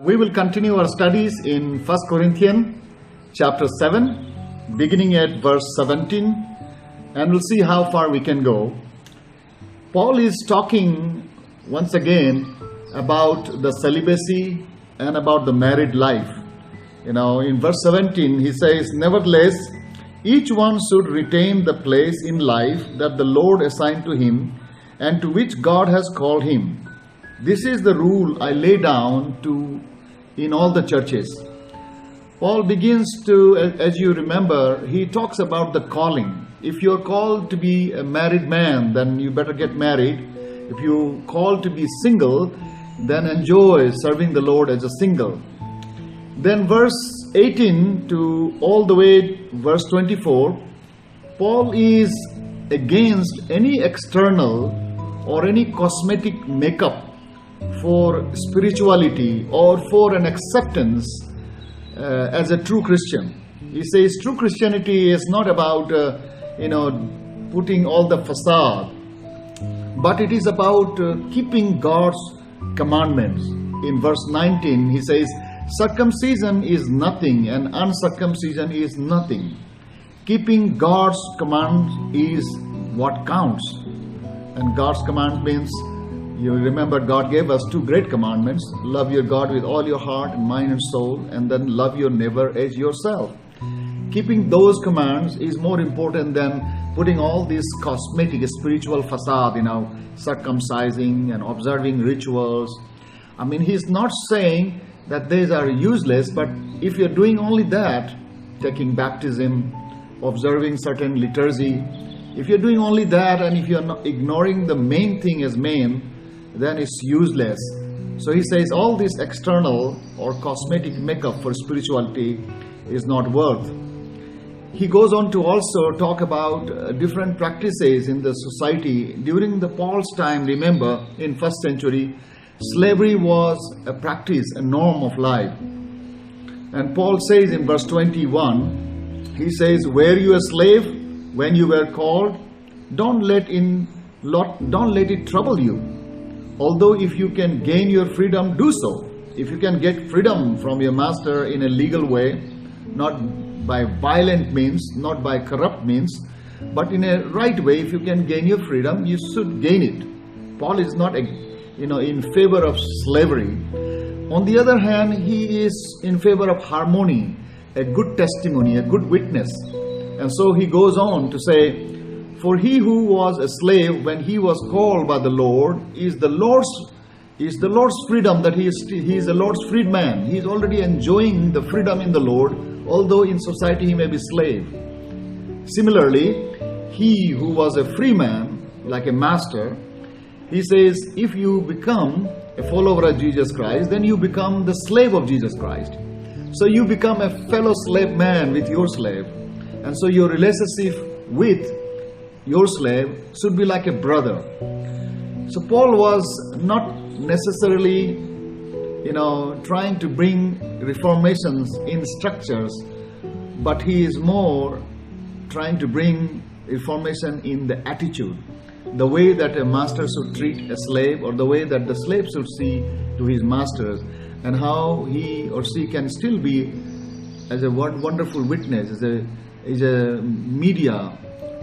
We will continue our studies in 1 Corinthians chapter 7, beginning at verse 17, and we'll see how far we can go. Paul is talking once again about the celibacy and about the married life. In verse 17 he says, "Nevertheless, each one should retain the place in life that the Lord assigned to him and to which God has called him. This is the rule I lay down in all the churches." Paul begins to, as you remember, he talks about the calling. If you're called to be a married man, then you better get married. If you're called to be single, then enjoy serving the Lord as a single. Then verse 18 to all the way verse 24, Paul is against any external or any cosmetic makeup for spirituality or for an acceptance as a true Christian. He says true Christianity is not about putting all the facade, but it is about keeping God's commandments. In verse 19 he says, "Circumcision is nothing and uncircumcision is nothing. Keeping God's commands is what counts." And God's command means, you remember God gave us two great commandments: love your God with all your heart and mind and soul, and then love your neighbor as yourself. Keeping those commands is more important than putting all this cosmetic spiritual facade, circumcising and observing rituals. He's not saying that these are useless, but if you're doing only that, taking baptism, observing certain liturgy, if you're doing only that and if you're not ignoring the main thing as main, then it's useless. So he says all this external or cosmetic makeup for spirituality is not worth. He goes on to also talk about different practices in the society. During the Paul's time, remember, in first century, slavery was a practice, a norm of life. And Paul says in verse 21, he says, "Were you a slave when you were called? Don't let it trouble you. Although if you can gain your freedom, do so." If you can get freedom from your master in a legal way, not by violent means, not by corrupt means, but in a right way, if you can gain your freedom, you should gain it. Paul is not in favor of slavery. On the other hand, he is in favor of harmony, a good testimony, a good witness. And so he goes on to say, "For he who was a slave when he was called by the Lord is the Lord's freedom, that he is the Lord's freedman." He is already enjoying the freedom in the Lord, although in society he may be slave. Similarly, he who was a free man, like a master, he says, if you become a follower of Jesus Christ, then you become the slave of Jesus Christ. So you become a fellow slave man with your slave. And so your relationship with your slave should be like a brother. So Paul was not necessarily, trying to bring reformations in structures, but he is more trying to bring reformation in the attitude, the way that a master should treat a slave, or the way that the slave should see to his masters, and how he or she can still be as a wonderful witness, as a media,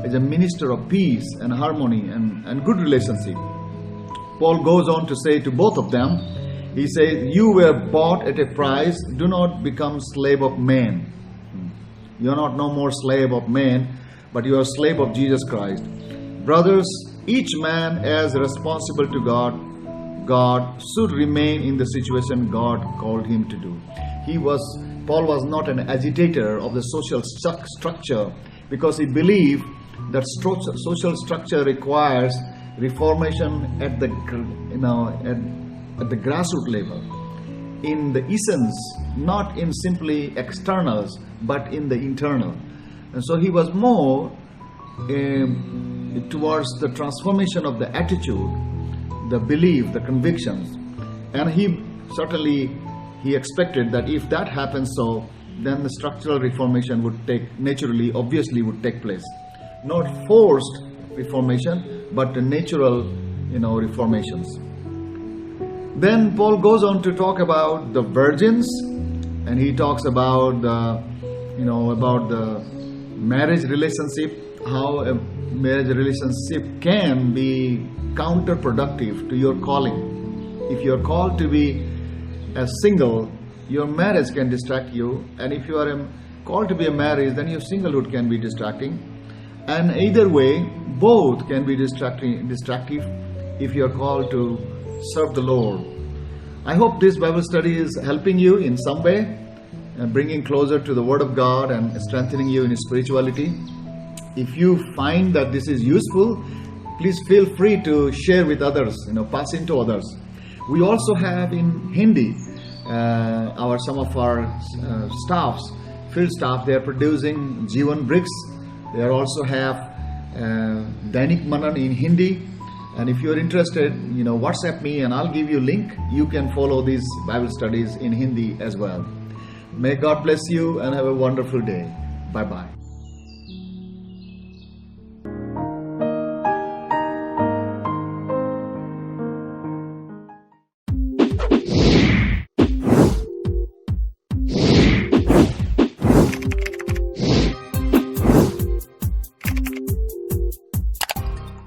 as a minister of peace and harmony and good relationship. Paul goes on to say to both of them, he says, "You were bought at a price, do not become slave of man." You are not no more slave of man, but you are slave of Jesus Christ. "Brothers, each man as responsible to God should remain in the situation God called him to do." Paul was not an agitator of the social structure, because he believed that social structure requires reformation at the grassroots level, in the essence, not in simply externals, but in the internal. And so he was more towards the transformation of the attitude, the belief, the convictions. And he expected that if that happens, so then the structural reformation would obviously take place. Not forced reformation, but the natural, reformations. Then Paul goes on to talk about the virgins, and he talks about the marriage relationship, how a marriage relationship can be counterproductive to your calling. If you are called to be a single, your marriage can distract you, and if you are called to be a marriage, then your singlehood can be distracting. And either way, both can be distractive if you are called to serve the Lord. I hope this Bible study is helping you in some way, bringing closer to the Word of God and strengthening you in spirituality. If you find that this is useful, please feel free to share with others, pass it to others. We also have in Hindi, some of our staffs, field staff, they are producing Jeevan bricks. They also have Dainik Manan in Hindi. And if you are interested, WhatsApp me and I'll give you a link. You can follow these Bible studies in Hindi as well. May God bless you and have a wonderful day. Bye-bye.